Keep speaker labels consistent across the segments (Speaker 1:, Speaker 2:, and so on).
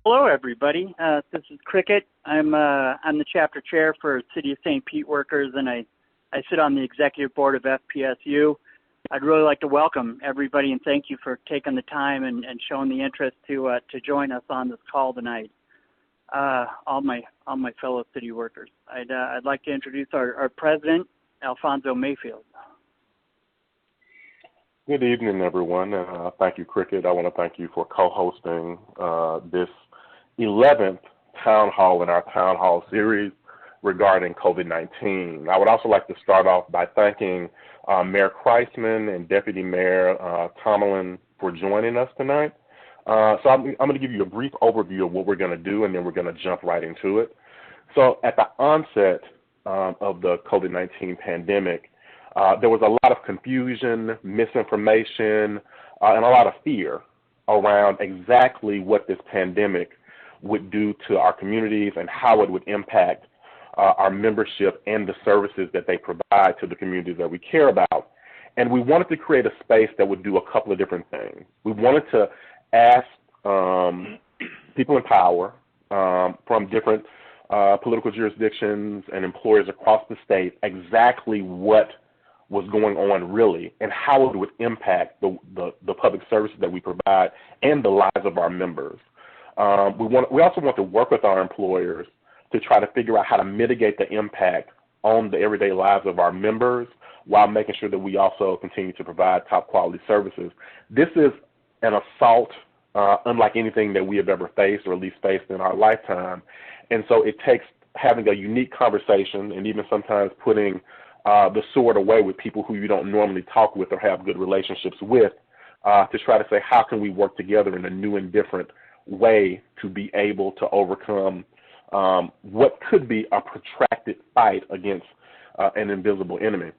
Speaker 1: Hello, everybody. This is Cricket. I'm the chapter chair for City of St. Pete Workers, and I sit on the executive board of FPSU. I'd really like to welcome everybody and thank you for taking the time and showing the interest to join us on this call tonight. All my fellow city workers. I'd like to introduce our president, Alfonso Mayfield.
Speaker 2: Good evening, everyone. Thank you, Cricket. I want to thank you for co-hosting this 11th town hall in our town hall series regarding COVID-19. I would also like to start off by thanking Mayor Kreisman and Deputy Mayor Tomlin for joining us tonight. So I'm going to give you a brief overview of what we're going to do, and then we're going to jump right into it. So at the onset of the COVID-19 pandemic, there was a lot of confusion, misinformation, and a lot of fear around exactly what this pandemic would do to our communities and how it would impact our membership and the services that they provide to the communities that we care about. And we wanted to create a space that would do a couple of different things. We wanted to ask people in power from different political jurisdictions and employers across the state exactly what was going on really and how it would impact the public services that we provide and the lives of our members. We also want to work with our employers to try to figure out how to mitigate the impact on the everyday lives of our members while making sure that we also continue to provide top quality services. This is an assault unlike anything that we have ever faced or at least faced in our lifetime. And so it takes having a unique conversation and even sometimes putting the sword away with people who you don't normally talk with or have good relationships with to try to say how can we work together in a new and different way to be able to overcome what could be a protracted fight against an invisible enemy.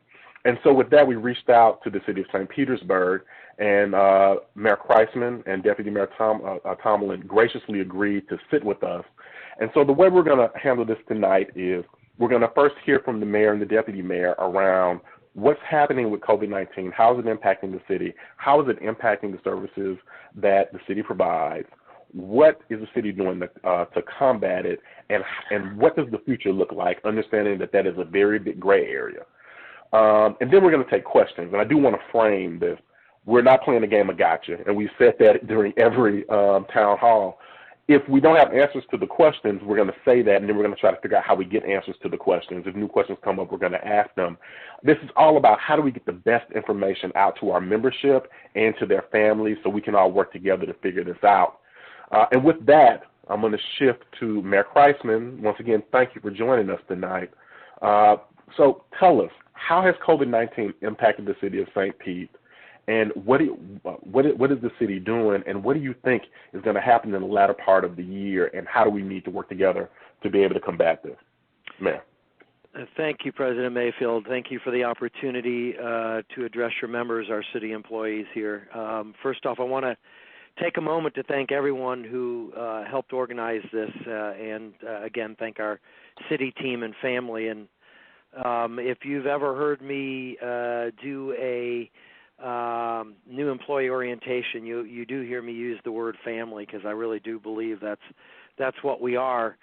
Speaker 2: And so with that, we reached out to the City of St. Petersburg, and Mayor Kreisman and Deputy Mayor Tomlin graciously agreed to sit with us. And so the way we're going to handle this tonight is we're going to first hear from the mayor and the deputy mayor around what's happening with COVID-19, how is it impacting the city, how is it impacting the services that the city provides, what is the city doing to combat it, and what does the future look like, understanding that that is a very big gray area. And then we're going to take questions, and I do want to frame this. We're not playing a game of gotcha, and we said that during every town hall. If we don't have answers to the questions, we're going to say that, and then we're going to try to figure out how we get answers to the questions. If new questions come up, we're going to ask them. This is all about how do we get the best information out to our membership and to their families so we can all work together to figure this out. And with that, I'm going to shift to Mayor Kreisman. Once again, thank you for joining us tonight. So tell us, how has COVID-19 impacted the city of St. Pete? And what is the city doing, and what do you think is going to happen in the latter part of the year, and how do we need to work together to be able to combat this? Mayor.
Speaker 3: Thank you, President Mayfield. Thank you for the opportunity to address your members, our city employees here. First off, I want to take a moment to thank everyone who helped organize this, and again, thank our city team and family. And if you've ever heard me do a new employee orientation, you do hear me use the word family because I really do believe that's what we are.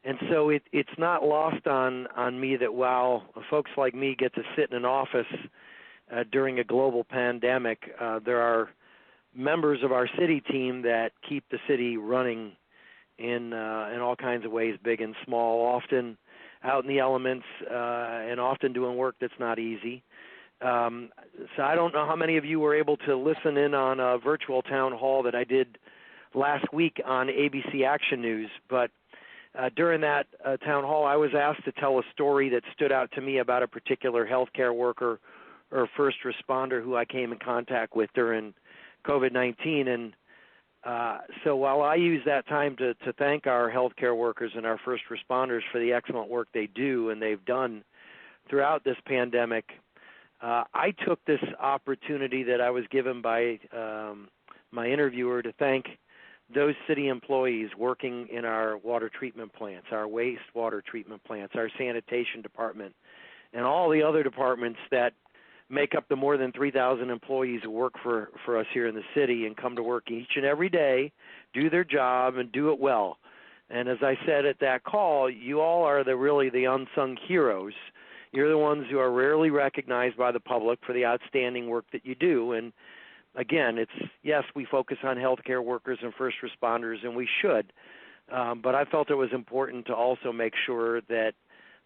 Speaker 3: And so it's not lost on me that while folks like me get to sit in an office during a global pandemic, there are members of our city team that keep the city running in all kinds of ways, big and small, often out in the elements and often doing work that's not easy. So I don't know how many of you were able to listen in on a virtual town hall that I did last week on ABC Action News, but during that town hall, I was asked to tell a story that stood out to me about a particular healthcare worker or first responder who I came in contact with during COVID-19. And so while I use that time to thank our healthcare workers and our first responders for the excellent work they do and they've done throughout this pandemic, I took this opportunity that I was given by my interviewer to thank those city employees working in our water treatment plants, our wastewater treatment plants, our sanitation department, and all the other departments that make up the more than 3,000 employees who work for us here in the city and come to work each and every day, do their job, and do it well. And as I said at that call, you all are really the unsung heroes. You're the ones who are rarely recognized by the public for the outstanding work that you do. And again, yes, we focus on healthcare workers and first responders, and we should. But I felt it was important to also make sure that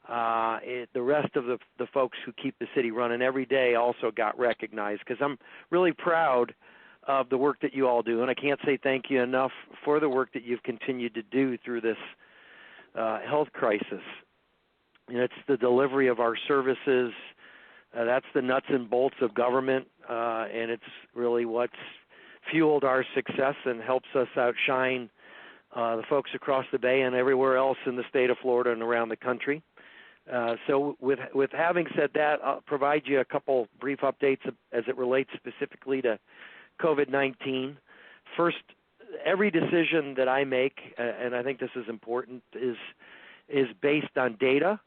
Speaker 3: the rest of the folks who keep the city running every day also got recognized, because I'm really proud of the work that you all do, and I can't say thank you enough for the work that you've continued to do through this health crisis. It's the delivery of our services. That's the nuts and bolts of government, and it's really what's fueled our success and helps us outshine the folks across the Bay and everywhere else in the state of Florida and around the country. So with having said that, I'll provide you a couple brief updates as it relates specifically to COVID-19. First, every decision that I make, and I think this is important, is based on data.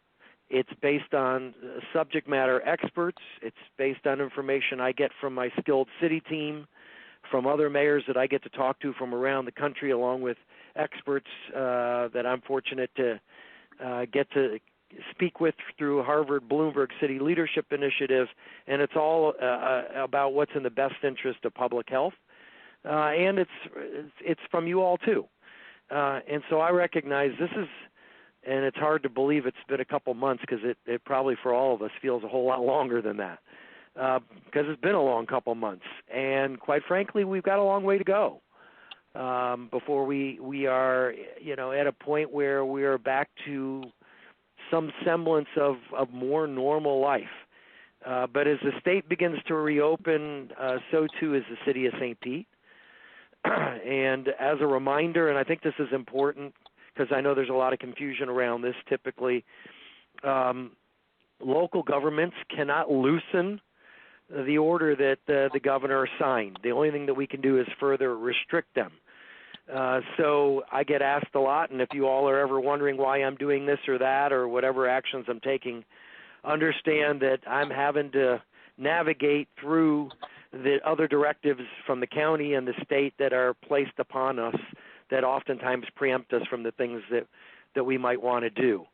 Speaker 3: It's based on subject matter experts. It's based on information I get from my skilled city team, from other mayors that I get to talk to from around the country, along with experts that I'm fortunate to get to speak with through Harvard Bloomberg City Leadership Initiative, and it's all about what's in the best interest of public health, and it's from you all too. And so I recognize this is, and it's hard to believe it's been a couple months, because it probably for all of us feels a whole lot longer than that, because it's been a long couple months, and quite frankly, we've got a long way to go before we are at a point where we are back to some semblance of more normal life. But as the state begins to reopen, so too is the city of St. Pete. And as a reminder, and I think this is important because I know there's a lot of confusion around this typically, local governments cannot loosen the order that the governor signed. The only thing that we can do is further restrict them. So I get asked a lot, and if you all are ever wondering why I'm doing this or that or whatever actions I'm taking, understand that I'm having to navigate through the other directives from the county and the state that are placed upon us that oftentimes preempt us from the things that we might want to do.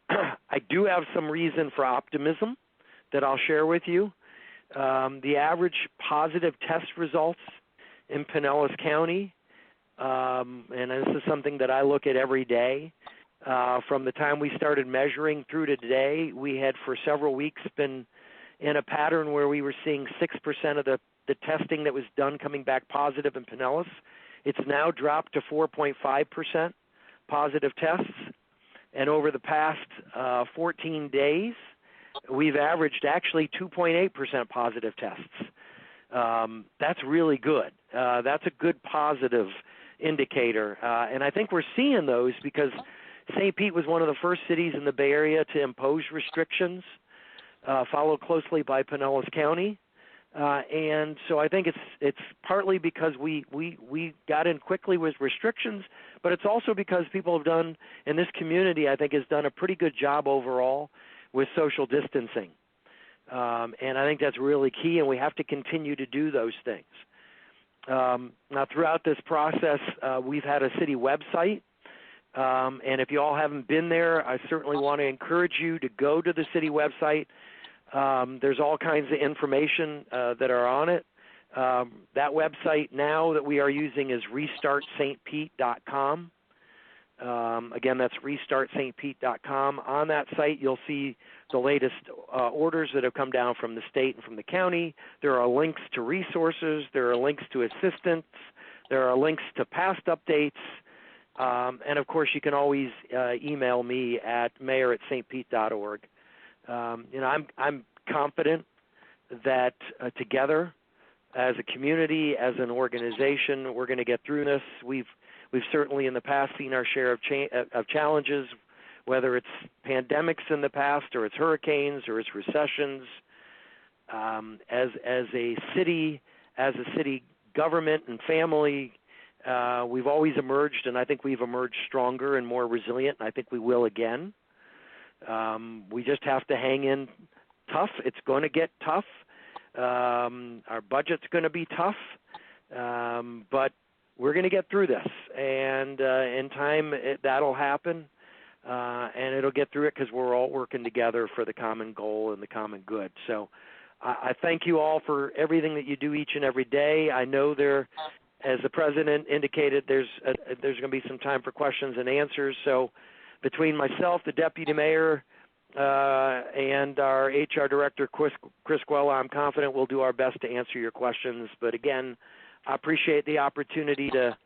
Speaker 3: I do have some reason for optimism that I'll share with you. The average positive test results in Pinellas County, and this is something that I look at every day. From the time we started measuring through to today, we had for several weeks been in a pattern where we were seeing 6% of the testing that was done coming back positive in Pinellas. It's now dropped to 4.5% positive tests. And over the past 14 days, we've averaged actually 2.8% positive tests. That's really good. That's a good positive indicator. And I think we're seeing those because St. Pete was one of the first cities in the Bay Area to impose restrictions, followed closely by Pinellas County. And so I think it's partly because we got in quickly with restrictions, but it's also because people have done, in this community, I think has done a pretty good job overall with social distancing. And I think that's really key, and we have to continue to do those things. Now, throughout this process, we've had a city website, and if you all haven't been there, I certainly want to encourage you to go to the city website. There's all kinds of information that are on it. That website now that we are using is restartstpete.com. Again, that's restartstpete.com. On that site, you'll see the latest orders that have come down from the state and from the county. There are links to resources. There are links to assistance. There are links to past updates. And, of course, you can always email me at mayor@stpete.org. I'm confident that together, as a community, as an organization, we're going to get through this. We've certainly in the past seen our share of challenges, whether it's pandemics in the past or it's hurricanes or it's recessions. As a city government and family, we've always emerged, and I think we've emerged stronger and more resilient, and I think we will again. We just have to hang in tough. It's going to get tough, Our budget's going to be tough, but we're going to get through this, and in time that'll happen, and it'll get through it because we're all working together for the common goal and the common good. So I thank you all for everything that you do each and every day. I know as the president indicated, there's going to be some time for questions and answers. So between myself, the deputy mayor, and our HR director, Chris Guella, I'm confident we'll do our best to answer your questions. But again, I appreciate the opportunity to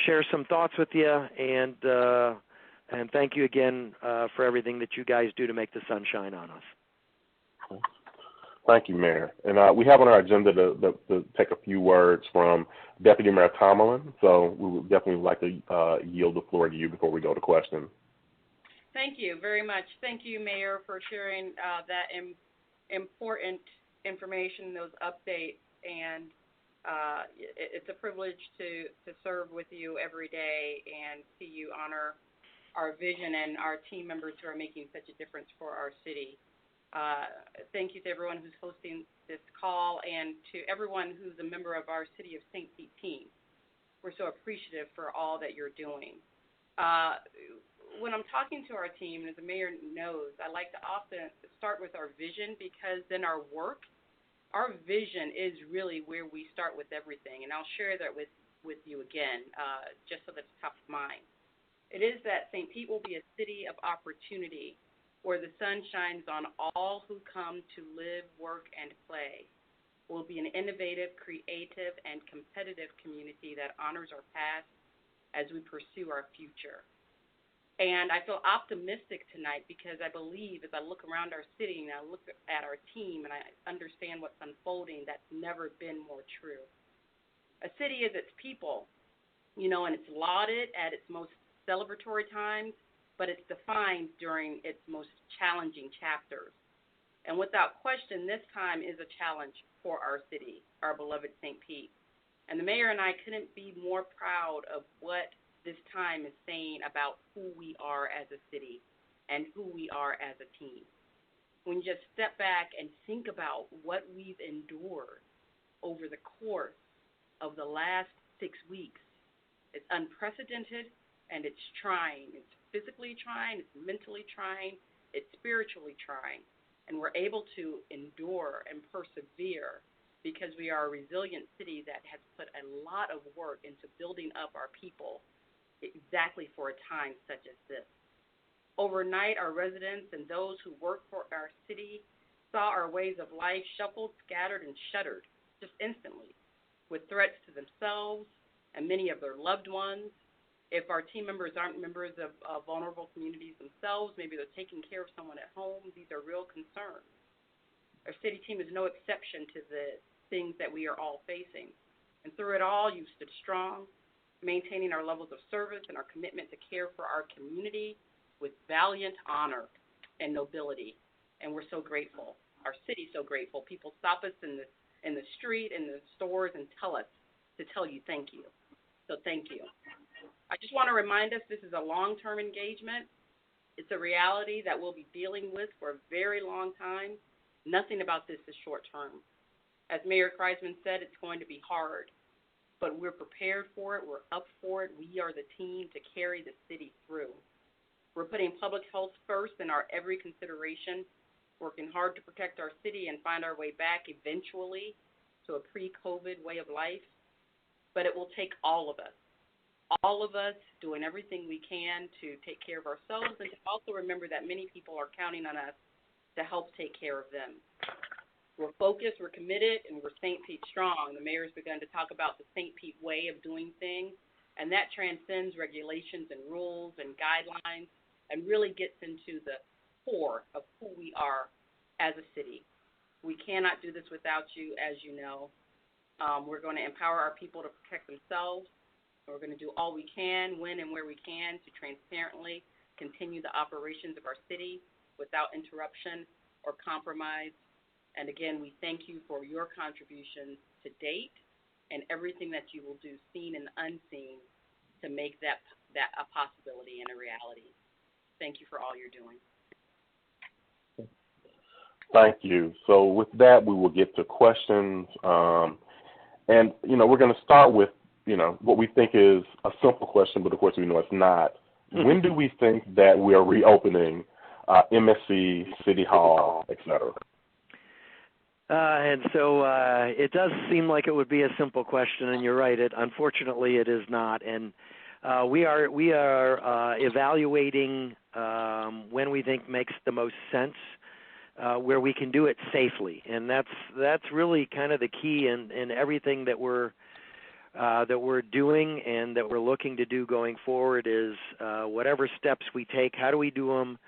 Speaker 3: share some thoughts with you, and thank you again for everything that you guys do to make the sun shine on us.
Speaker 2: Thank you, Mayor. And we have on our agenda to take a few words from Deputy Mayor Tomlin, so we would definitely like to yield the floor to you before we go to questions.
Speaker 4: Thank you very much. Thank you, Mayor, for sharing that important information, those updates, and it's a privilege to serve with you every day and see you honor our vision and our team members who are making such a difference for our city. Thank you to everyone who's hosting this call and to everyone who's a member of our City of St. Pete team. We're so appreciative for all that you're doing. When I'm talking to our team, as the mayor knows, I like to often start with our vision, because then our vision is really where we start with everything. And I'll share that with you again, just so that it's top of mind. It is that St. Pete will be a city of opportunity, where the sun shines on all who come to live, work, and play. We'll be an innovative, creative, and competitive community that honors our past as we pursue our future. And I feel optimistic tonight because I believe, as I look around our city and I look at our team and I understand what's unfolding, that's never been more true. A city is its people, and it's lauded at its most celebratory times, but it's defined during its most challenging chapters. And without question, this time is a challenge for our city, our beloved St. Pete. And the mayor and I couldn't be more proud of what this time is saying about who we are as a city and who we are as a team. When you just step back and think about what we've endured over the course of the last 6 weeks, it's unprecedented and it's trying. It's physically trying, it's mentally trying, it's spiritually trying. And we're able to endure and persevere because we are a resilient city that has put a lot of work into building up our people exactly for a time such as this. Overnight, our residents and those who work for our city saw our ways of life shuffled, scattered, and shuttered just instantly, with threats to themselves and many of their loved ones. If our team members aren't members of vulnerable communities themselves, maybe they're taking care of someone at home, these are real concerns. Our city team is no exception to the things that we are all facing. And through it all, you've stood strong, maintaining our levels of service and our commitment to care for our community with valiant honor and nobility. And we're so grateful. Our city's so grateful. People stop us in the street, in the stores, and tell you thank you. So thank you. I just want to remind us this is a long-term engagement. It's a reality that we'll be dealing with for a very long time. Nothing about this is short-term. As Mayor Kreisman said, it's going to be hard, but we're prepared for it. We're up for it. We are the team to carry the city through. We're putting public health first in our every consideration, working hard to protect our city and find our way back eventually to a pre-COVID way of life. But it will take all of us doing everything we can to take care of ourselves and to also remember that many people are counting on us to help take care of them. We're focused, we're committed, and we're St. Pete strong. The mayor's begun to talk about the St. Pete way of doing things, and that transcends regulations and rules and guidelines and really gets into the core of who we are as a city. We cannot do this without you, as you know. We're going to empower our people to protect themselves. We're going to do all we can, when and where we can, to transparently continue the operations of our city without interruption or compromise. And again, we thank you for your contributions to date and everything that you will do, seen and unseen, to make that a possibility and a reality. Thank you for all you're doing.
Speaker 2: Thank you. So with that, we will get to questions. And, we're going to start with, what we think is a simple question, but of course we know it's not. When do we think that we are reopening MSC, City Hall, et cetera?
Speaker 3: And so it does seem like it would be a simple question, and you're right. Unfortunately, it is not. And we are evaluating when we think makes the most sense, where we can do it safely, and that's really kind of the key in everything that we're doing and that we're looking to do going forward is whatever steps we take, how do we do them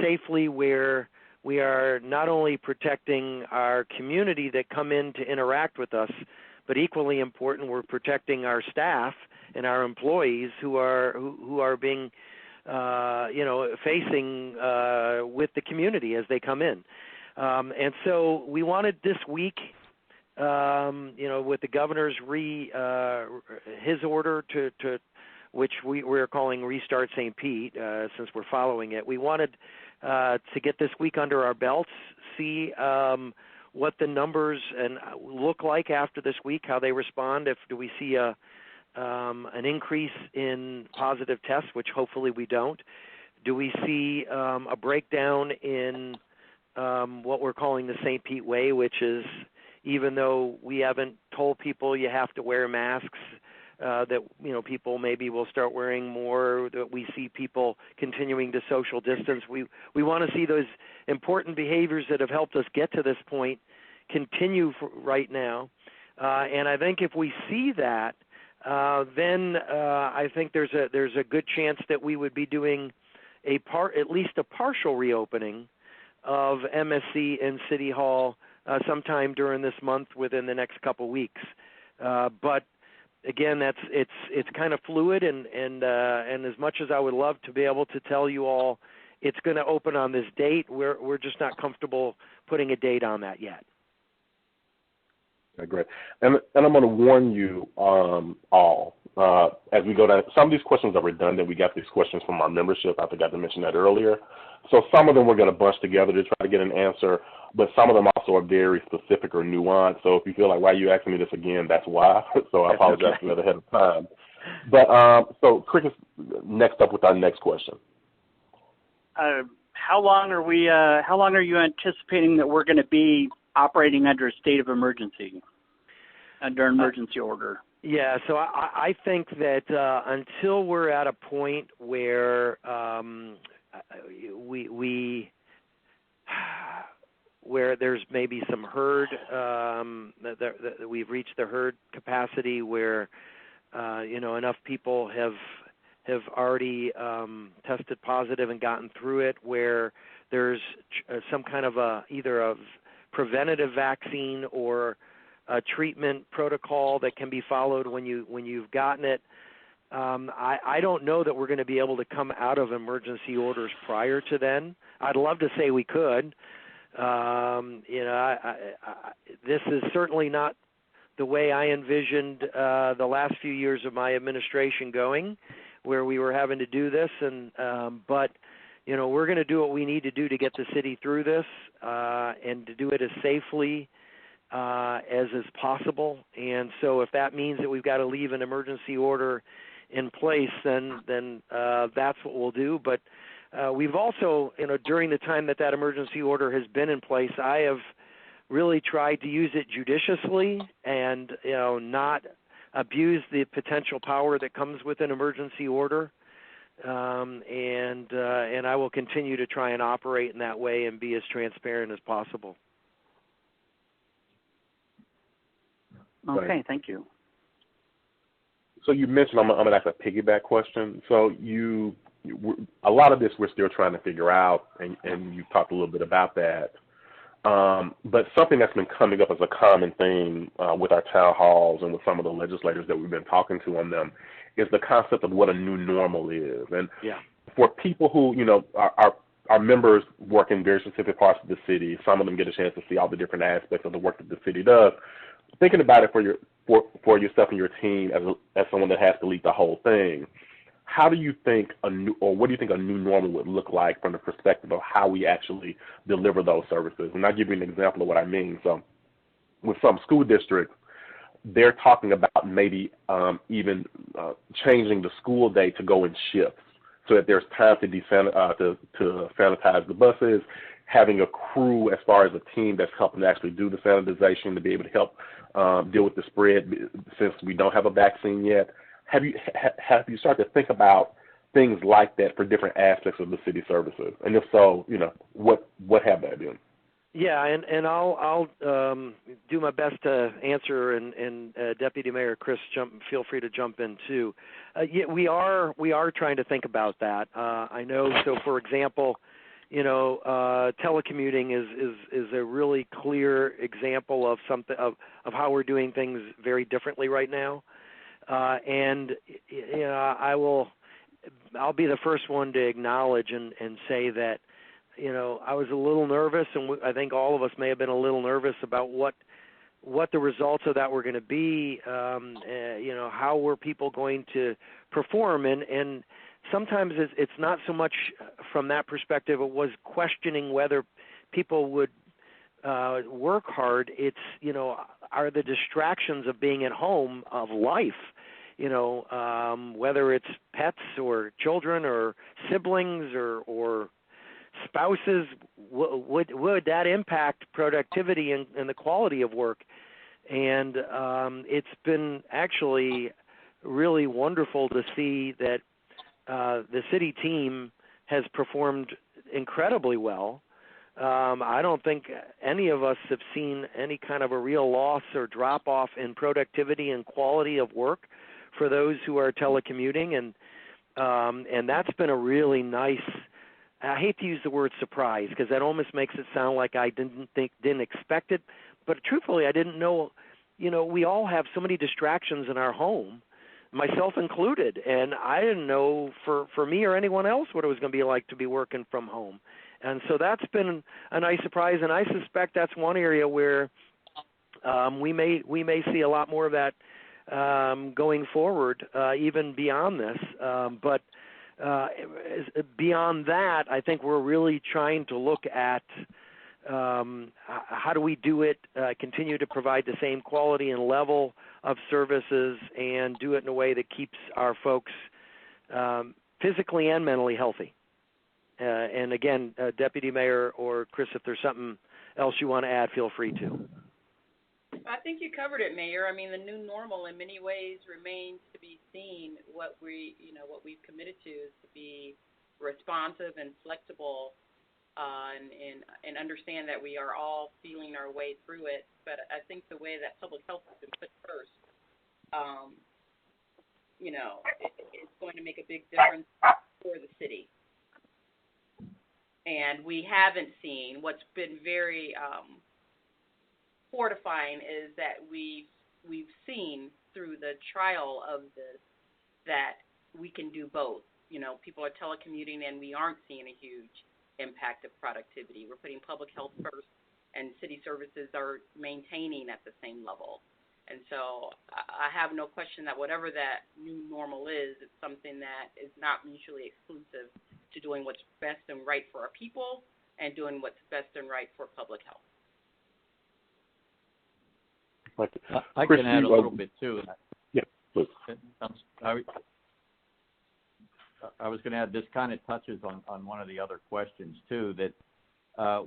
Speaker 3: safely where we are not only protecting our community that come in to interact with us, but equally important, we're protecting our staff and our employees who are being facing with the community as they come in. And so we wanted this week, with the governor's his order to which we're calling Restart St. Pete, since we're following it. We wanted to get this week under our belts, see what the numbers look like after this week, how they respond. Do we see an increase in positive tests, which hopefully we don't? Do we see a breakdown in what we're calling the St. Pete Way, which is even though we haven't told people you have to wear masks, that people maybe will start wearing more, that we see people continuing to social distance. We want to see those important behaviors that have helped us get to this point continue right now. And I think if we see that, then I think there's a good chance that we would be doing at least a partial reopening of MSC and City Hall sometime during this month, within the next couple weeks. But again, it's kind of fluid, and as much as I would love to be able to tell you all it's going to open on this date, we're just not comfortable putting a date on that yet.
Speaker 2: Okay, great. And I'm going to warn you all as we go down. Some of these questions are redundant. We got these questions from our membership. I forgot to mention that earlier. So some of them we're going to bunch together to try to get an answer, but some of them also are very specific or nuanced. So if you feel like, why are you asking me this again, that's why. So I apologize for that ahead of time. But so Crick is next up with our next question.
Speaker 1: How long are you anticipating that we're going to be operating under a state of emergency, under emergency order?
Speaker 3: Yeah, so I think that until we're at a point where where there's maybe some herd, that we've reached the herd capacity where enough people have already tested positive and gotten through it, where there's some kind of either a preventative vaccine or a treatment protocol that can be followed when you've gotten it. I don't know that we're going to be able to come out of emergency orders prior to then. I'd love to say we could. This is certainly not the way I envisioned the last few years of my administration going, where we were having to do this. But we're going to do what we need to do to get the city through this and to do it as safely as is possible. And so if that means that we've got to leave an emergency order in place, then that's what we'll do. But we've also, during the time that emergency order has been in place, I have really tried to use it judiciously and, not abuse the potential power that comes with an emergency order. And I will continue to try and operate in that way and be as transparent as possible.
Speaker 1: Okay, thank you.
Speaker 2: So you mentioned, I'm going to ask a piggyback question. So a lot of this we're still trying to figure out, and you've talked a little bit about that. But something that's been coming up as a common theme with our town halls and with some of the legislators that we've been talking to on them is the concept of what a new normal is. And for people who, our members work in very specific parts of the city, some of them get a chance to see all the different aspects of the work that the city does. Thinking about it for yourself and your team as someone that has to lead the whole thing, how do you think what do you think a new normal would look like from the perspective of how we actually deliver those services? And I'll give you an example of what I mean. So with some school districts, they're talking about maybe even changing the school day to go in shifts so that there's time to sanitize the buses, having a crew as far as a team that's helping to actually do the sanitization to be able to help deal with the spread since we don't have a vaccine yet. Have you started to think about things like that for different aspects of the city services? And if so, what have they been?
Speaker 3: Yeah, and I'll do my best to answer, and Deputy Mayor Chris, feel free to jump in too. Yeah, we are trying to think about that. I know. So, for example, telecommuting is a really clear example of something of how we're doing things very differently right now. And I'll be the first one to acknowledge and say that, I was a little nervous, and I think all of us may have been a little nervous about what the results of that were going to be. How were people going to perform? And sometimes it's not so much from that perspective. It was questioning whether people would work hard. It's, are the distractions of being at home of life, whether it's pets or children or siblings or spouses, would that impact productivity and the quality of work? And it's been actually really wonderful to see that the city team has performed incredibly well. I don't think any of us have seen any kind of a real loss or drop-off in productivity and quality of work for those who are telecommuting, and that's been a really nice. I hate to use the word surprise because that almost makes it sound like I didn't expect it, but truthfully, I didn't know. We all have so many distractions in our home, myself included, and I didn't know for me or anyone else what it was going to be like to be working from home. And so that's been a nice surprise, and I suspect that's one area where we may see a lot more of that going forward, even beyond this. But beyond that, I think we're really trying to look at how do we do it, continue to provide the same quality and level of services, and do it in a way that keeps our folks physically and mentally healthy. And again, Deputy Mayor or Chris, if there's something else you want to add, feel free to.
Speaker 4: I think you covered it, Mayor. I mean, the new normal in many ways remains to be seen. What we've committed to is to be responsive and flexible, and understand that we are all feeling our way through it. But I think the way that public health has been put first, it's going to make a big difference for the city. And we haven't seen, what's been very fortifying is that we've seen through the trial of this that we can do both. People are telecommuting and we aren't seeing a huge impact of productivity. We're putting public health first, and city services are maintaining at the same level. And so I have no question that whatever that new normal is, it's something that is not mutually exclusive to doing what's best and right for our people and doing what's best and right for public health.
Speaker 5: I can add a little bit too.
Speaker 2: Yeah, please.
Speaker 5: I was going to add, this kind of touches on one of the other questions too, that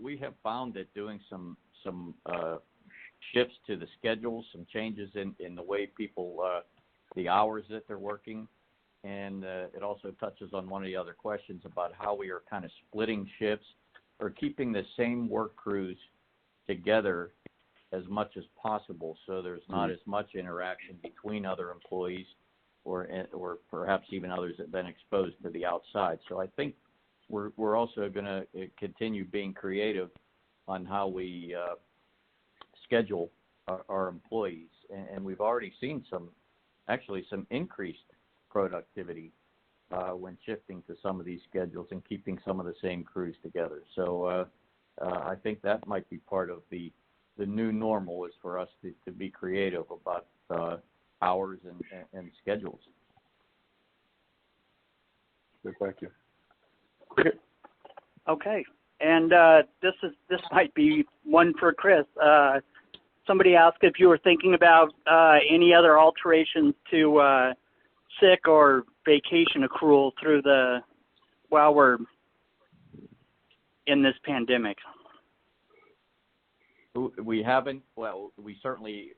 Speaker 5: we have found that doing some shifts to the schedule, some changes in the way people, the hours that they're working, and it also touches on one of the other questions about how we are kind of splitting shifts or keeping the same work crews together as much as possible, so there's not as much interaction between other employees or perhaps even others that have been exposed to the outside. So I think we're also going to continue being creative on how we schedule our employees, and we've already seen some increased productivity when shifting to some of these schedules and keeping some of the same crews together. So I think that might be part of the new normal, is for us to be creative about hours and schedules.
Speaker 2: Good, thank you. Cricket?
Speaker 1: Okay. And this might be one for Chris. Somebody asked if you were thinking about any other alterations to sick or vacation accrual while we're in this pandemic.
Speaker 5: We haven't. Well, we certainly,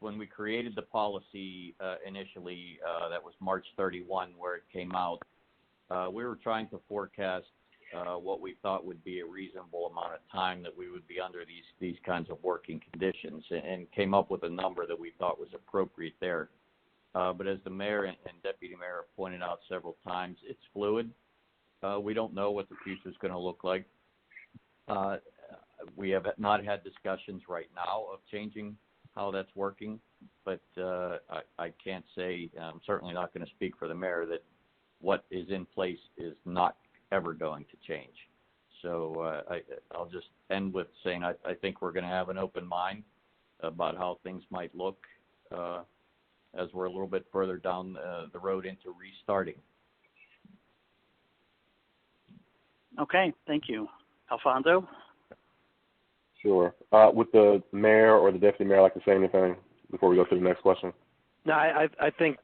Speaker 5: when we created the policy initially, that was March 31, where it came out. We were trying to forecast what we thought would be a reasonable amount of time that we would be under these kinds of working conditions, and came up with a number that we thought was appropriate there. But as the mayor and deputy mayor have pointed out several times, it's fluid. We don't know what the future is going to look like. We have not had discussions right now of changing how that's working, but I can't say, I'm certainly not going to speak for the mayor, that what is in place is not ever going to change. So I'll just end with saying I think we're going to have an open mind about how things might look as we're a little bit further down the road into restarting.
Speaker 1: Okay, thank you. Alfonso?
Speaker 2: Sure. Would the mayor or the deputy mayor like to say anything before we go to the next question?
Speaker 3: No, I think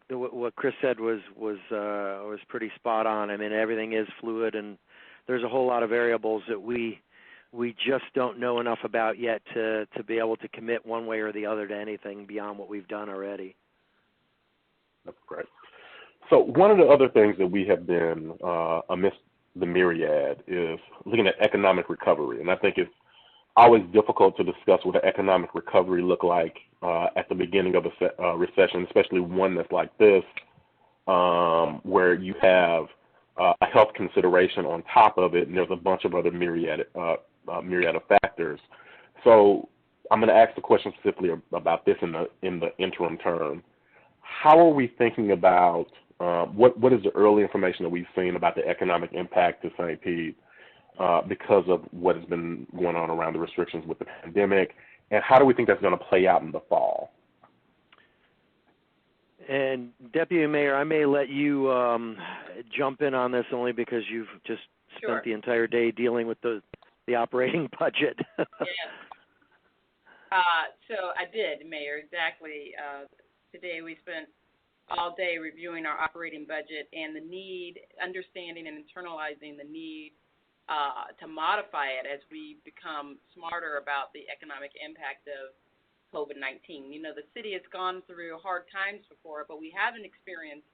Speaker 3: what Chris said was pretty spot on. I mean, everything is fluid, and there's a whole lot of variables that we just don't know enough about yet to be able to commit one way or the other to anything beyond what we've done already.
Speaker 2: That's great. So one of the other things that we have been amidst the myriad is looking at economic recovery, and I think it's always difficult to discuss what an economic recovery look like at the beginning of a recession, especially one that's like this, where you have a health consideration on top of it, and there's a bunch of other myriad of factors. So I'm going to ask the question specifically about this in the interim term. How are we thinking about what is the early information that we've seen about the economic impact to St. Pete because of what has been going on around the restrictions with the pandemic, and how do we think that's going to play out in the fall?
Speaker 3: And Deputy Mayor, I may let you jump in on this only because you've just spent the entire day dealing with the operating budget.
Speaker 4: Yeah. So I did, Mayor, exactly. Today we spent all day reviewing our operating budget and the need, understanding and internalizing the need to modify it as we become smarter about the economic impact of COVID-19. You know, the city has gone through hard times before, but we haven't experienced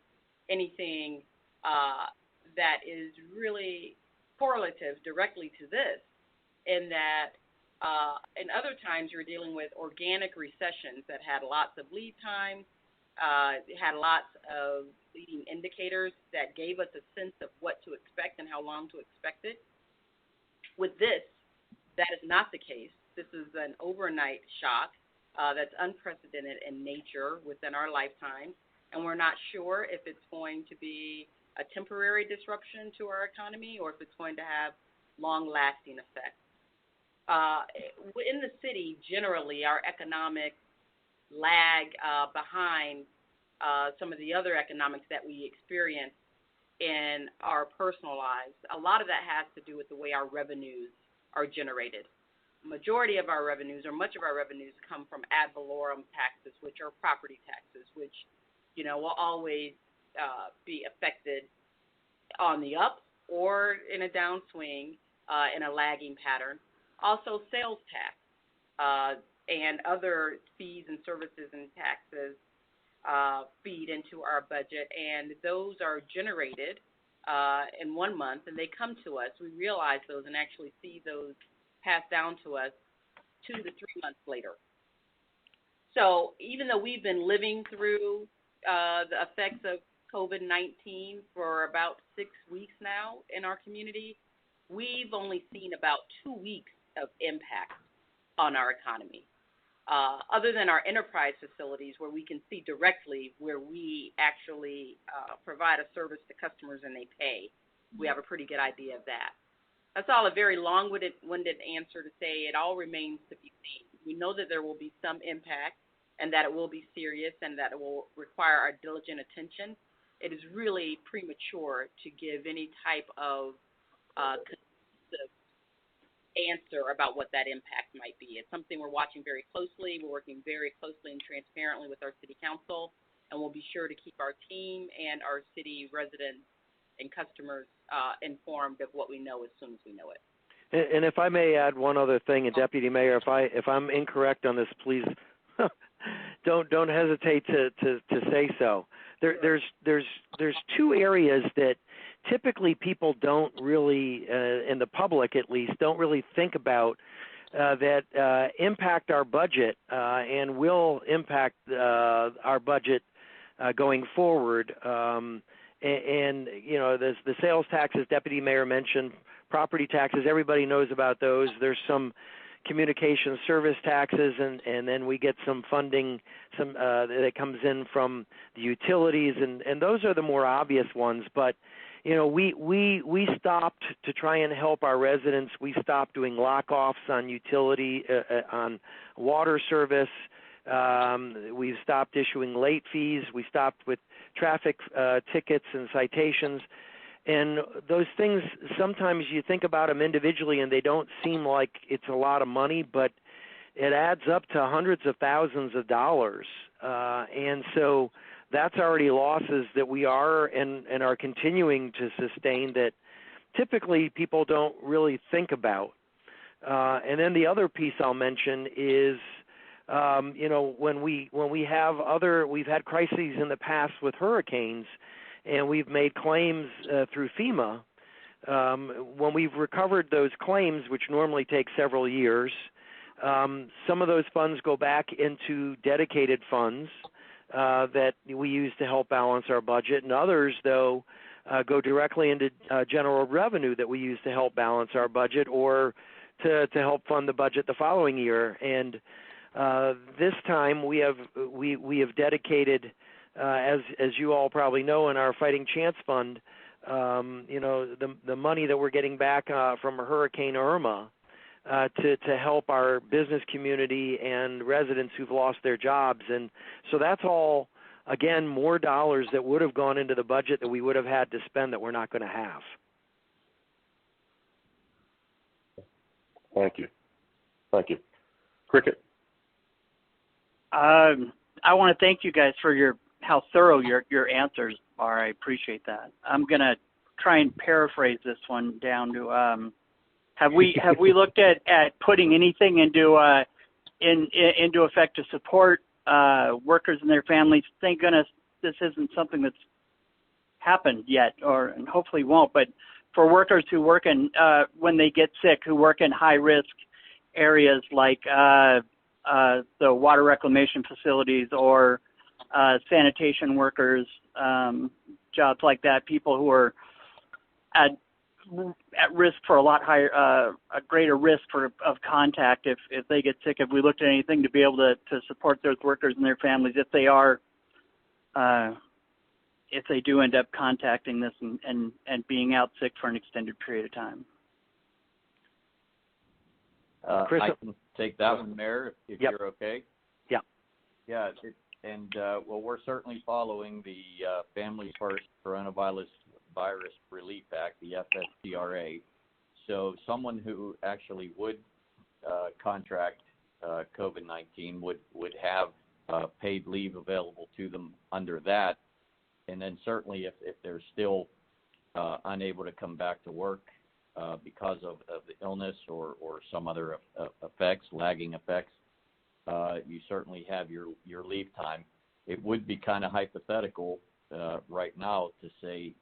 Speaker 4: anything that is really correlative directly to this, in that in other times you're dealing with organic recessions that had lots of lead time, had lots of leading indicators that gave us a sense of what to expect and how long to expect it. With this, that is not the case. This is an overnight shock that's unprecedented in nature within our lifetime, and we're not sure if it's going to be a temporary disruption to our economy or if it's going to have long-lasting effects. In the city, generally, our economic lag behind some of the other economics that we experience in our personal lives. A lot of that has to do with the way our revenues are generated. Majority of our revenues, or much of our revenues, come from ad valorem taxes, which are property taxes, which, you know, will always be affected on the up or in a downswing in a lagging pattern. Also, sales tax and other fees and services and taxes feed into our budget, and those are generated in 1 month, and they come to us. We realize those and actually see those passed down to us 2 to 3 months later. So even though we've been living through the effects of COVID-19 for about 6 weeks now in our community, we've only seen about 2 weeks of impact on our economy. Other than our enterprise facilities where we can see directly where we actually provide a service to customers and they pay, we have a pretty good idea of that. That's all a very long-winded answer to say it all remains to be seen. We know that there will be some impact and that it will be serious and that it will require our diligent attention. it is really premature to give any type of conclusive answer about what that impact might be. It's something we're watching very closely. We're working very closely and transparently with our city council, and we'll be sure to keep our team and our city residents and customers informed of what we know as soon as we know it.
Speaker 3: And if I may add one other thing, and Deputy Mayor, if I'm incorrect on this, please don't hesitate to say so. There's two areas that typically people don't really, in the public at least, don't really think about that impact our budget and will impact our budget going forward. And you know, the sales taxes, Deputy Mayor mentioned, property taxes, everybody knows about those. There's some communication service taxes, and then we get some funding that comes in from the utilities, and those are the more obvious ones. But you know, we stopped to try and help our residents. We stopped doing lock-offs on utility, on water service. We've stopped issuing late fees. We stopped with traffic tickets and citations. And those things, sometimes you think about them individually and they don't seem like it's a lot of money, but it adds up to hundreds of thousands of dollars. And so that's already losses that we are and are continuing to sustain that typically people don't really think about. And then the other piece I'll mention is, you know, when we have we've had crises in the past with hurricanes, and we've made claims through FEMA. When we've recovered those claims, which normally take several years, some of those funds go back into dedicated funds that we use to help balance our budget, and others, though, go directly into general revenue that we use to help balance our budget or to help fund the budget the following year. And this time we have dedicated, as you all probably know, in our Fighting Chance Fund, you know, the money that we're getting back from Hurricane Irma to help our business community and residents who've lost their jobs. And so that's all, again, more dollars that would have gone into the budget that we would have had to spend that we're not going to have.
Speaker 2: Thank you. Thank you. Cricket.
Speaker 1: I want to thank you guys for how thorough your answers are. I appreciate that. I'm going to try and paraphrase this one down to have we looked at putting anything into effect to support workers and their families? Thank goodness this isn't something that's happened yet, and hopefully won't. But for workers who work in when they get sick, who work in high risk areas like the water reclamation facilities or sanitation workers, jobs like that, people who are at risk for a lot higher, a greater risk of contact if they get sick. Have we looked at anything to be able to support those workers and their families if they do end up contacting this and being out sick for an extended period of time?
Speaker 3: Chris,
Speaker 5: I can take that one, Mayor, if
Speaker 3: yep.
Speaker 5: You're okay.
Speaker 3: Yeah.
Speaker 5: Yeah, well, we're certainly following the Family First Coronavirus Relief Act, the FSCRA. So someone who actually would contract COVID-19 would have paid leave available to them under that. And then certainly if they're still unable to come back to work because of the illness or some other effects, lagging effects, you certainly have your leave time. It would be kind of hypothetical right now to say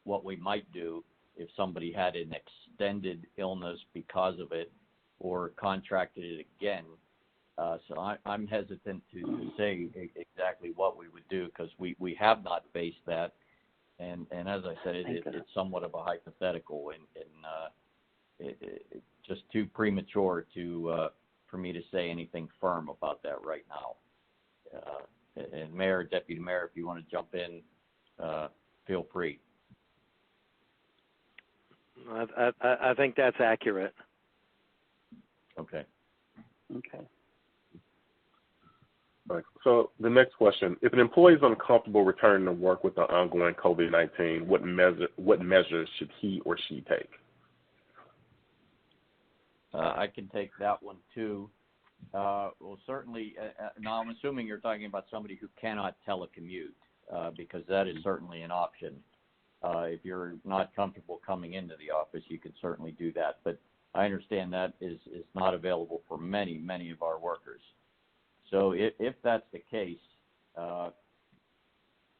Speaker 5: what we might do if somebody had an extended illness because of it or contracted it again. So I'm hesitant to say exactly what we would do because we have not faced that. And as I said, it's somewhat of a hypothetical and it's just too premature for me to say anything firm about that right now. And Mayor, Deputy Mayor, if you want to jump in, feel free.
Speaker 3: I think that's accurate.
Speaker 5: Okay.
Speaker 1: Okay.
Speaker 2: Right. So the next question: if an employee is uncomfortable returning to work with the ongoing COVID-19, what measures should he or she take?
Speaker 5: I can take that one too. Well, certainly. Now, I'm assuming you're talking about somebody who cannot telecommute, because that is certainly an option. If you're not comfortable coming into the office, you can certainly do that. But I understand that is not available for many of our workers. So if that's the case, I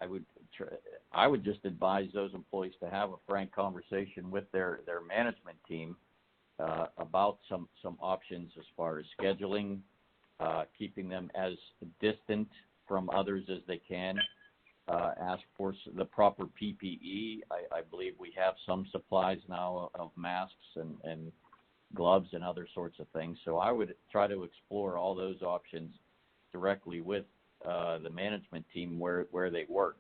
Speaker 5: would just advise those employees to have a frank conversation with their management team about some options as far as scheduling, keeping them as distant from others as they can. Ask for the proper PPE. I believe we have some supplies now of masks and gloves and other sorts of things. So I would try to explore all those options directly with the management team where they work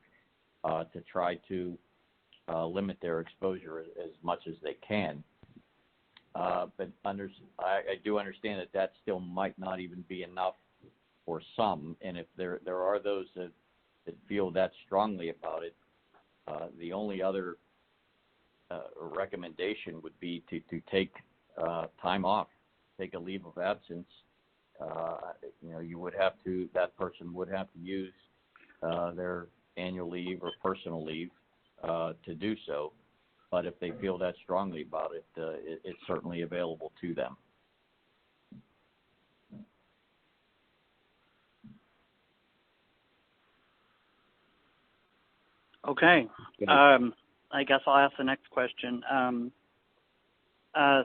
Speaker 5: to try to limit their exposure as much as they can. But I do understand that still might not even be enough for some. And if there are those that feel that strongly about it, the only other recommendation would be to take time off, take a leave of absence. That person would have to use their annual leave or personal leave to do so. But if they feel that strongly about it, it's certainly available to them.
Speaker 1: Okay. I guess I'll ask the next question.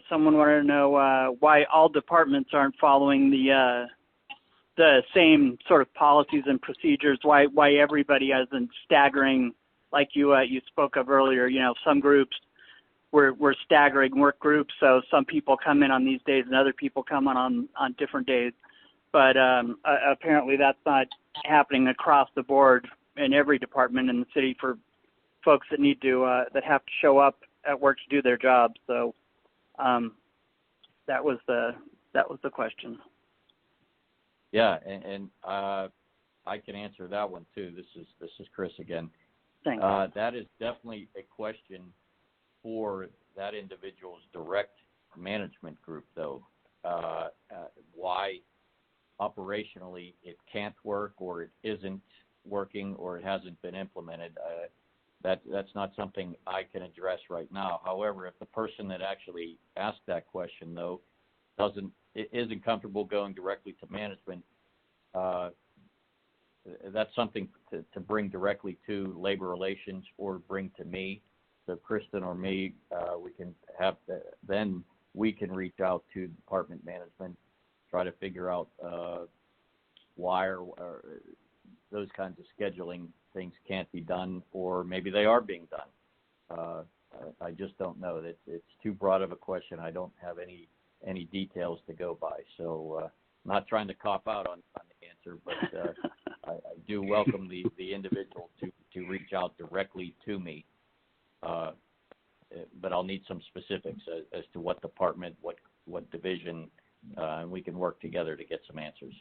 Speaker 1: Someone wanted to know why all departments aren't following the same sort of policies and procedures. Why everybody isn't staggering, like you spoke of earlier. Some groups we're staggering work groups, so some people come in on these days and other people come on different days. But apparently that's not happening across the board in every department in the city for folks that need to that have to show up at work to do their jobs. So that was the question.
Speaker 5: Yeah, and I can answer that one too. This is Chris again.
Speaker 1: Thanks.
Speaker 5: That is definitely a question for that individual's direct management group, though. Why operationally it can't work, or it isn't working, or it hasn't been implemented, that's not something I can address right now. However, if the person that actually asked that question, though, isn't comfortable going directly to management, that's something to bring directly to labor relations or bring to me. So Kristen or me, then we can reach out to department management, try to figure out why or those kinds of scheduling things can't be done, or maybe they are being done. I just don't know. It's too broad of a question. I don't have any details to go by. So I'm not trying to cop out on the answer, but I do welcome the individual to reach out directly to me. But I'll need some specifics as to what department, what division, and we can work together to get some answers.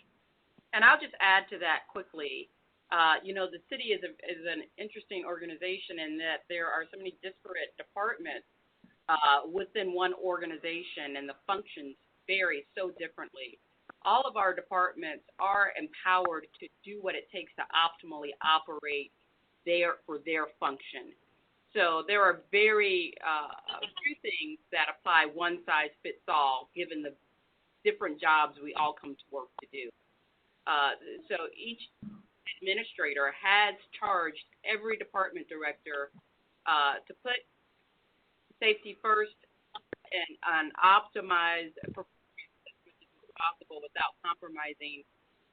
Speaker 4: And I'll just add to that quickly. The city is an interesting organization in that there are so many disparate departments within one organization, and the functions vary so differently. All of our departments are empowered to do what it takes to optimally operate for their function. So there are very few things that apply one size fits all, given the different jobs we all come to work to do. So each administrator has charged every department director to put safety first and optimize performance as much as possible without compromising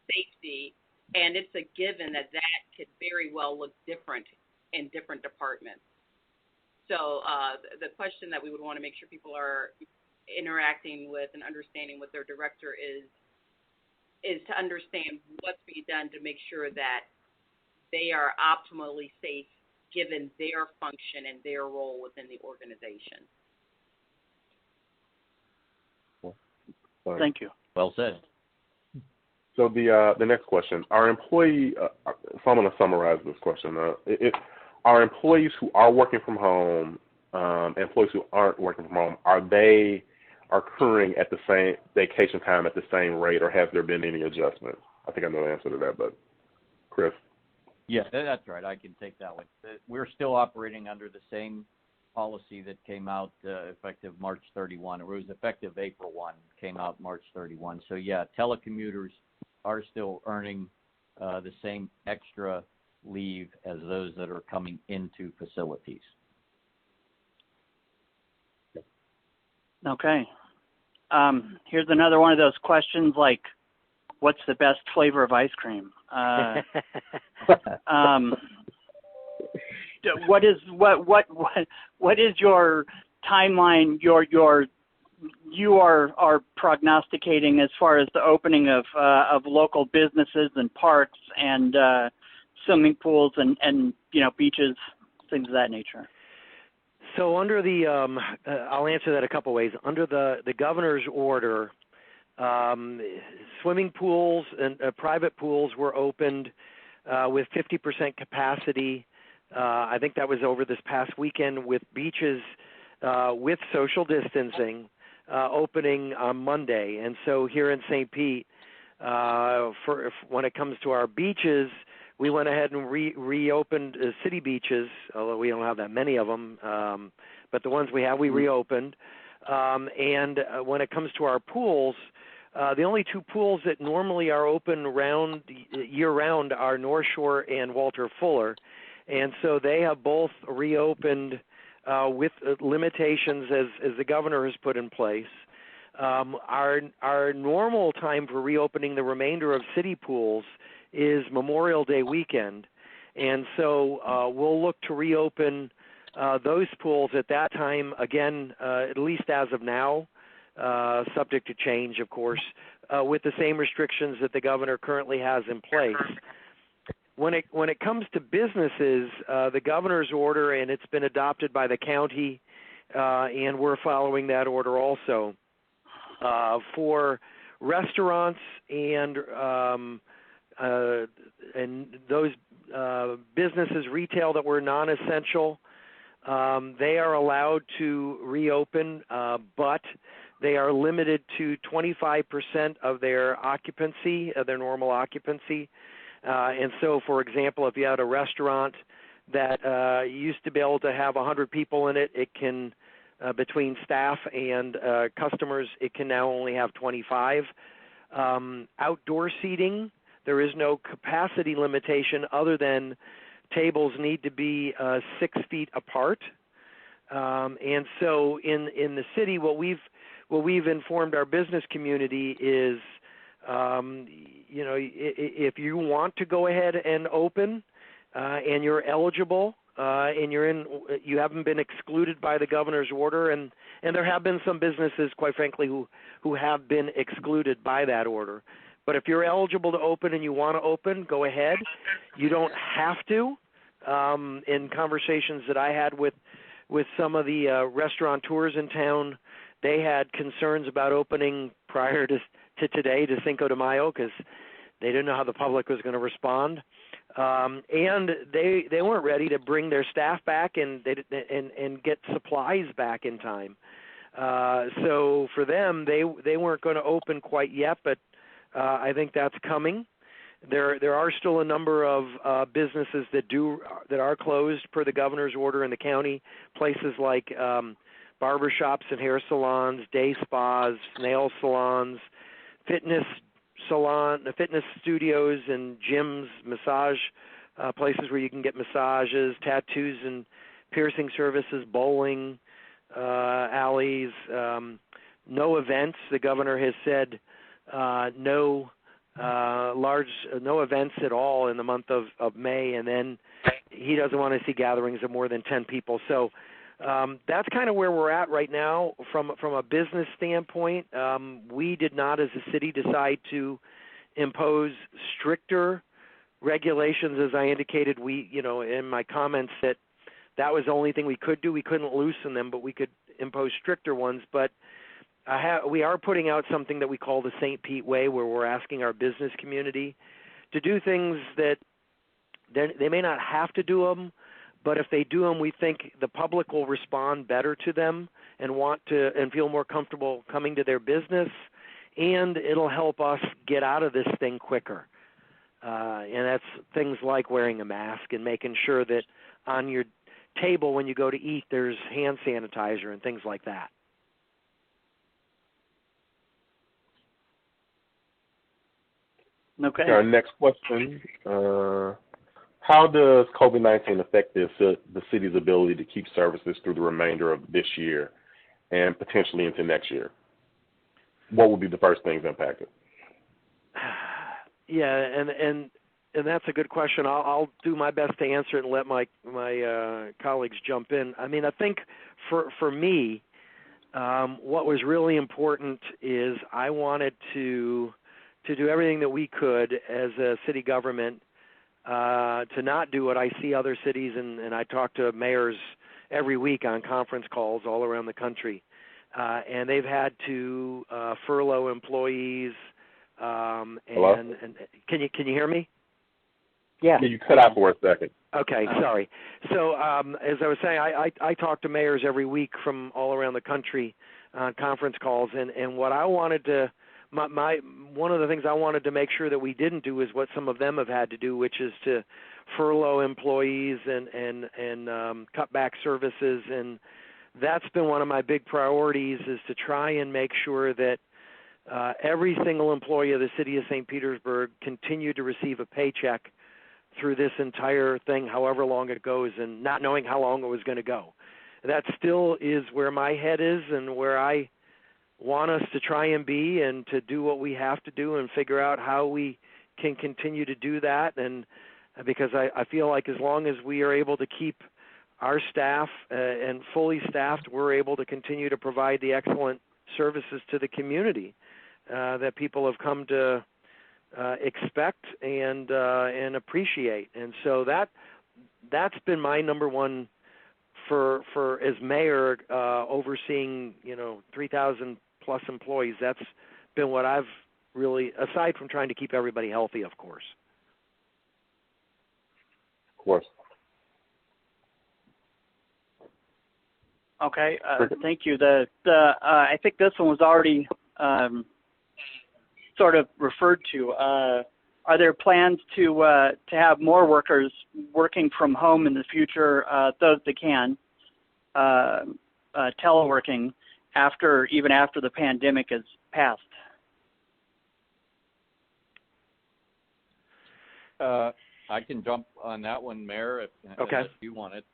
Speaker 4: safety. And it's a given that could very well look different in different departments. So the question that we would want to make sure people are interacting with and understanding what their director is to understand what's being done to make sure that they are optimally safe given their function and their role within the organization.
Speaker 1: Thank you.
Speaker 5: Well said.
Speaker 2: So the next question: Are employee? So I'm going to summarize this question. Are employees who are working from home, employees who aren't working from home, are they accruing at the same vacation time at the same rate, or has there been any adjustments? I think I know the answer to that, but Chris.
Speaker 5: Yeah, that's right. I can take that one. We're still operating under the same policy that came out effective March 31. It was effective April 1, came out March 31. So, yeah, telecommuters are still earning the same extra leave as those that are coming into facilities.
Speaker 1: Okay. Here's another one of those questions like, what's the best flavor of ice cream? What is your timeline? You are prognosticating as far as the opening of local businesses and parks and swimming pools and beaches, things of that nature.
Speaker 3: So under the, I'll answer that a couple ways. Under the governor's order, swimming pools and private pools were opened with 50% capacity. I think that was over this past weekend, with beaches with social distancing opening on Monday. And so here in St. Pete, when it comes to our beaches, we went ahead and reopened city beaches, although we don't have that many of them. But the ones we have, we reopened. And when it comes to our pools, the only two pools that normally are open year-round are North Shore and Walter Fuller. And so they have both reopened with limitations as the governor has put in place. Our normal time for reopening the remainder of city pools is Memorial Day weekend. And so we'll look to reopen those pools at that time, again, at least as of now, subject to change, of course, with the same restrictions that the governor currently has in place. When it comes to businesses, the governor's order, and it's been adopted by the county, and we're following that order also, for restaurants and those businesses, retail that were non-essential, they are allowed to reopen, but they are limited to 25% of their occupancy, of their normal occupancy. And so, for example, if you had a restaurant that used to be able to have 100 people in it, it can, between staff and customers, it can now only have 25. Outdoor seating, there is no capacity limitation other than tables need to be 6 feet apart. And so in the city, what we've informed our business community is, if you want to go ahead and open and you're eligible and you haven't been excluded by the governor's order, and there have been some businesses, quite frankly, who have been excluded by that order. But if you're eligible to open and you want to open, go ahead. You don't have to. In conversations that I had with some of the restaurateurs in town, they had concerns about opening prior to today, to Cinco de Mayo, because they didn't know how the public was going to respond. And they weren't ready to bring their staff back and get supplies back in time. So for them, they weren't going to open quite yet, but I think that's coming. There are still a number of businesses that are closed per the governor's order in the county, places like barbershops and hair salons, day spas, nail salons, fitness studios and gyms, massage places where you can get massages, tattoos and piercing services, bowling alleys, no events. The governor has said no events at all in the month of May, and then he doesn't want to see gatherings of more than 10 people. So that's kind of where we're at right now from a business standpoint. We did not, as a city, decide to impose stricter regulations. As I indicated, in my comments, that was the only thing we could do. We couldn't loosen them, but we could impose stricter ones. But we are putting out something that we call the St. Pete Way, where we're asking our business community to do things that they may not have to do them, but if they do them, we think the public will respond better to them and want to and feel more comfortable coming to their business, and it'll help us get out of this thing quicker. And that's things like wearing a mask and making sure that on your table when you go to eat there's hand sanitizer and things like that.
Speaker 1: Okay.
Speaker 2: Our next question, how does COVID-19 affect the city's ability to keep services through the remainder of this year and potentially into next year? What would be the first things impacted?
Speaker 3: Yeah, and that's a good question. I'll do my best to answer it and let my colleagues jump in. I mean, I think for me, what was really important is I wanted to do everything that we could as a city government to not do what I see other cities, and I talk to mayors every week on conference calls all around the country, and they've had to furlough employees.
Speaker 2: Hello?
Speaker 3: And can you hear me?
Speaker 1: Yeah.
Speaker 2: You cut out for a second.
Speaker 3: Okay, sorry. So as I was saying, I talk to mayors every week from all around the country on conference calls, and what I wanted to one of the things I wanted to make sure that we didn't do is what some of them have had to do, which is to furlough employees and cut back services, and that's been one of my big priorities, is to try and make sure that every single employee of the City of St. Petersburg continued to receive a paycheck through this entire thing, however long it goes, and not knowing how long it was going to go. That still is where my head is and where I want us to try and be, and to do what we have to do and figure out how we can continue to do that. And because I feel like as long as we are able to keep our staff and fully staffed, we're able to continue to provide the excellent services to the community that people have come to expect and appreciate. And so that's been my number one for as mayor, overseeing 3,000 plus employees. That's been what I've really, aside from trying to keep everybody healthy, of course.
Speaker 2: Of course.
Speaker 1: Okay. Thank you. I think this one was already sort of referred to. Are there plans to have more workers working from home in the future, those that can, teleworking, even after the pandemic has passed?
Speaker 5: I can jump on that one, Mayor, if you want it.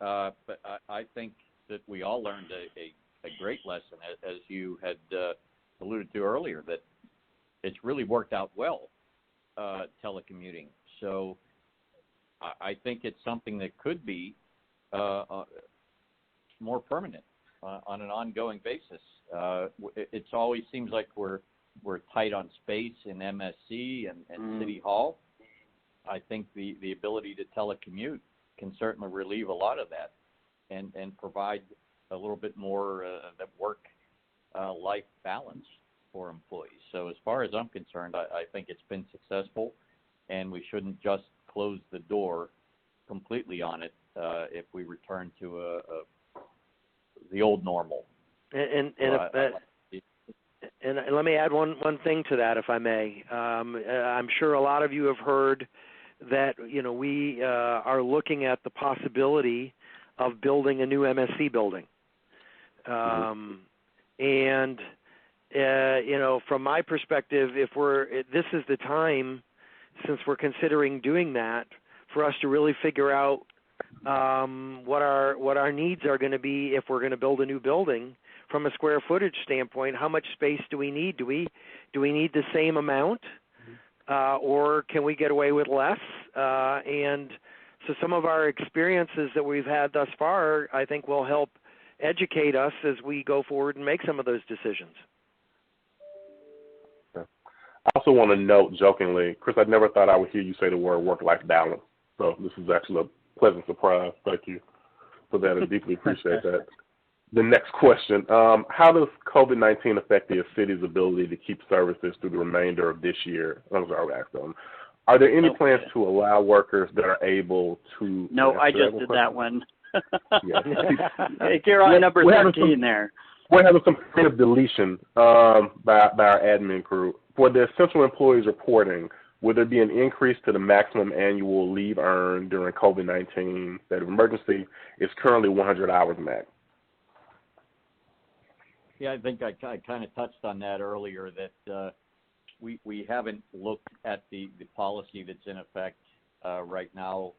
Speaker 5: But I think that we all learned a great lesson, as you had alluded to earlier, that it's really worked out well, telecommuting. So I think it's something that could be more permanent on an ongoing basis. It always seems like we're tight on space in MSC and City Hall. I think the ability to telecommute can certainly relieve a lot of that and provide a little bit more that work-life balance for employees. So as far as I'm concerned, I think it's been successful, and we shouldn't just close the door completely on it if we return to the old normal.
Speaker 3: And let me add one thing to that, if I may. I'm sure a lot of you have heard that we are looking at the possibility of building a new MSC building, and from my perspective, this is the time, since we're considering doing that, for us to really figure out what our needs are going to be if we're going to build a new building. From a square footage standpoint, how much space do we need? Do we need the same amount, or can we get away with less? And so some of our experiences that we've had thus far, I think, will help educate us as we go forward and make some of those decisions.
Speaker 2: I also want to note jokingly, Chris, I never thought I would hear you say the word work-life balance. So this is actually a pleasant surprise. Thank you for that. I deeply appreciate that. the next question. How does COVID-19 affect the city's ability to keep services through the remainder of this year? I'm sorry, I asked them. Are there any plans to allow workers that are able to?
Speaker 1: No, I just did that one.
Speaker 2: Yeah.
Speaker 1: You're on number 13 there.
Speaker 2: We're having some kind of deletion by our admin crew. For the essential employees reporting, will there be an increase to the maximum annual leave earned during COVID-19? That emergency is currently 100 hours max.
Speaker 5: Yeah, I think I kind of touched on that earlier, that we haven't looked at the policy that's in effect right now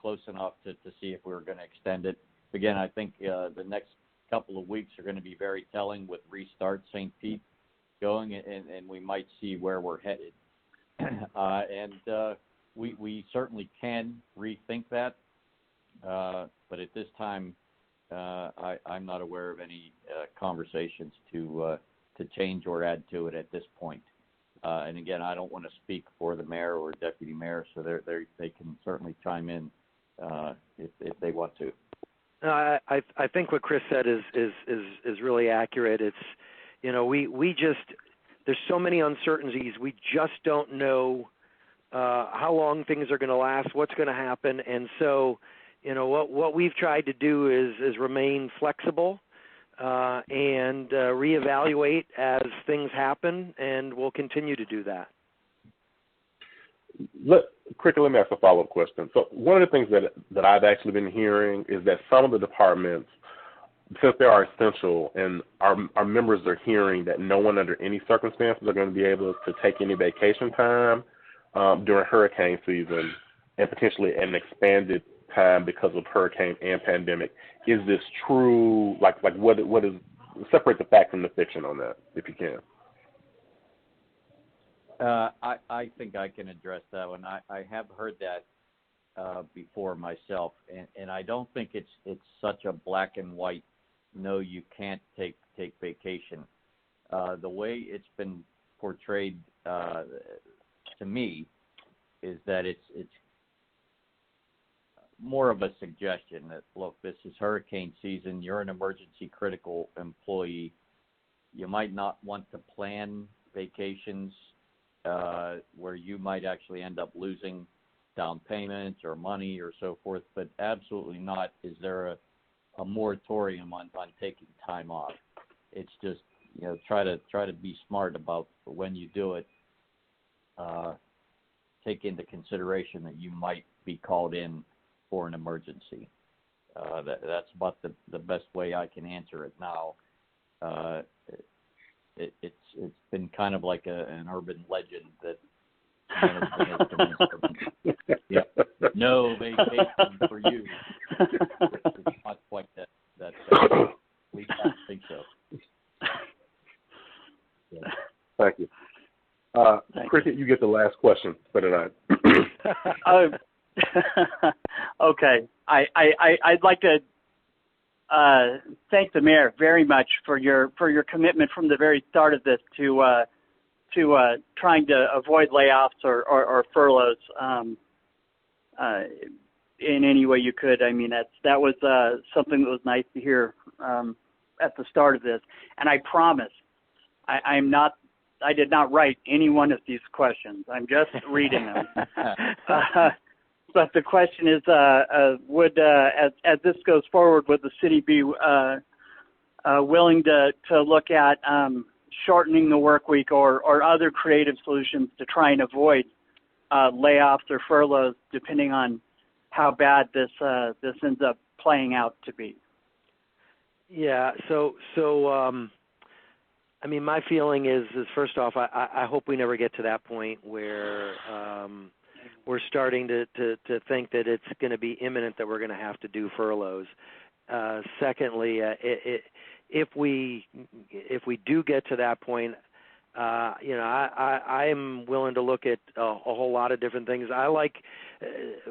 Speaker 5: close enough to see if we were going to extend it. Again, I think the next couple of weeks are going to be very telling with Restart St. Pete going, and we might see where we're headed. We certainly can rethink that, but at this time, I'm not aware of any conversations to change or add to it at this point. And again, I don't want to speak for the mayor or deputy mayor, so they can certainly chime in if they want to.
Speaker 3: I think what Chris said is really accurate. It's, we just, there's so many uncertainties. We just don't know how long things are going to last, what's going to happen, and so what we've tried to do is remain flexible and reevaluate as things happen, and we'll continue to do that.
Speaker 2: Cricket, let me ask a follow-up question. So one of the things that I've actually been hearing is that some of the departments, since they are essential, and our members are hearing that no one under any circumstances are going to be able to take any vacation time during hurricane season, and potentially an expanded time because of hurricane and pandemic. Is this true? Like what is, separate the fact from the fiction on that, if you can.
Speaker 5: I think I can address that one. I have heard that before myself, and I don't think it's such a black and white, no, you can't take vacation. The way it's been portrayed to me is that it's more of a suggestion that, look, this is hurricane season, you're an emergency critical employee, you might not want to plan vacations where you might actually end up losing down payments or money or so forth, but absolutely not is there a moratorium on taking time off. It's just, try to be smart about when you do it. Take into consideration that you might be called in for an emergency. That's about the best way I can answer it now. It's been kind of like an urban legend that yeah, no vacation for you. It's not quite that at least I don't think so.
Speaker 2: Yeah. Thank you. Cricket, you get the last question for tonight.
Speaker 1: Okay. I'd like to thank the mayor very much for your commitment from the very start of this to trying to avoid layoffs or furloughs in any way you could. I mean, that was something that was nice to hear at the start of this. And I promise, I did not write any one of these questions. I'm just reading them. But the question is, would as this goes forward, would the city be willing to look at shortening the work week or other creative solutions to try and avoid layoffs or furloughs, depending on how bad this ends up playing out to be?
Speaker 3: Yeah. So I mean, my feeling is first off, I hope we never get to that point where we're starting to think that it's going to be imminent that we're going to have to do furloughs. Secondly, if we do get to that point, I am willing to look at a whole lot of different things. I like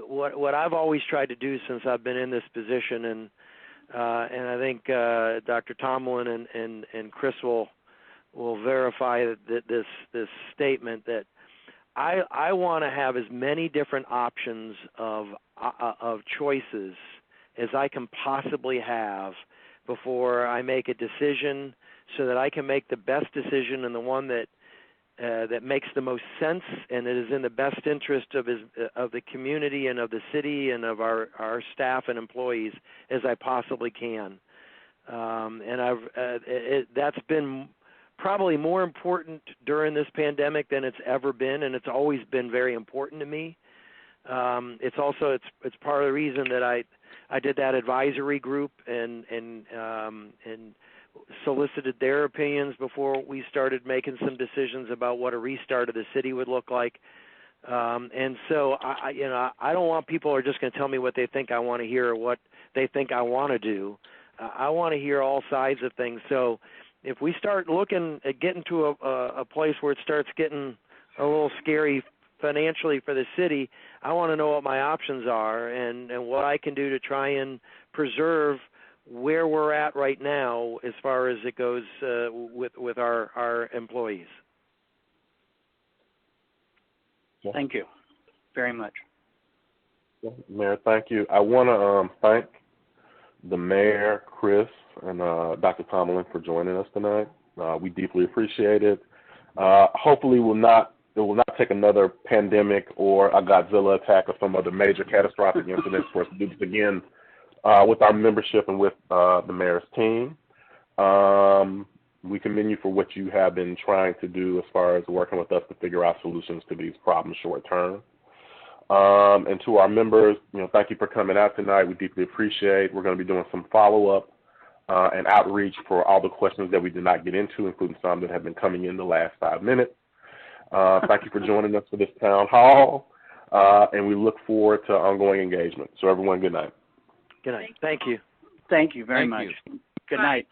Speaker 3: what I've always tried to do since I've been in this position, and I think Dr. Tomlin and Chris will verify that this statement that I want to have as many different options of choices as I can possibly have before I make a decision, so that I can make the best decision and the one that makes the most sense and that is in the best interest of the community and of the city and of our staff and employees as I possibly can. And that's been probably more important during this pandemic than it's ever been, and it's always been very important to me. It's also it's part of the reason that I did that advisory group and solicited their opinions before we started making some decisions about what a restart of the city would look like. And so I don't want people who are just going to tell me what they think I want to hear or what they think I want to do. I want to hear all sides of things. So if we start looking at getting to a place where it starts getting a little scary financially for the city, I want to know what my options are and what I can do to try and preserve where we're at right now as far as it goes with our employees.
Speaker 1: Thank you very much.
Speaker 2: Mayor, thank you. I want to thank the mayor, Chris, and Dr. Tomlin for joining us tonight. We deeply appreciate it. Hopefully, it will not take another pandemic or a Godzilla attack or some other major catastrophic incident for us to do this again with our membership and with the mayor's team. We commend you for what you have been trying to do as far as working with us to figure out solutions to these problems short term. And to our members, thank you for coming out tonight. We deeply appreciate. We're going to be doing some follow-up and outreach for all the questions that we did not get into, including some that have been coming in the last 5 minutes. Thank you for joining us for this town hall, and we look forward to ongoing engagement. So everyone, good night.
Speaker 3: Good night. Thank you.
Speaker 1: Thank you very much. Good night.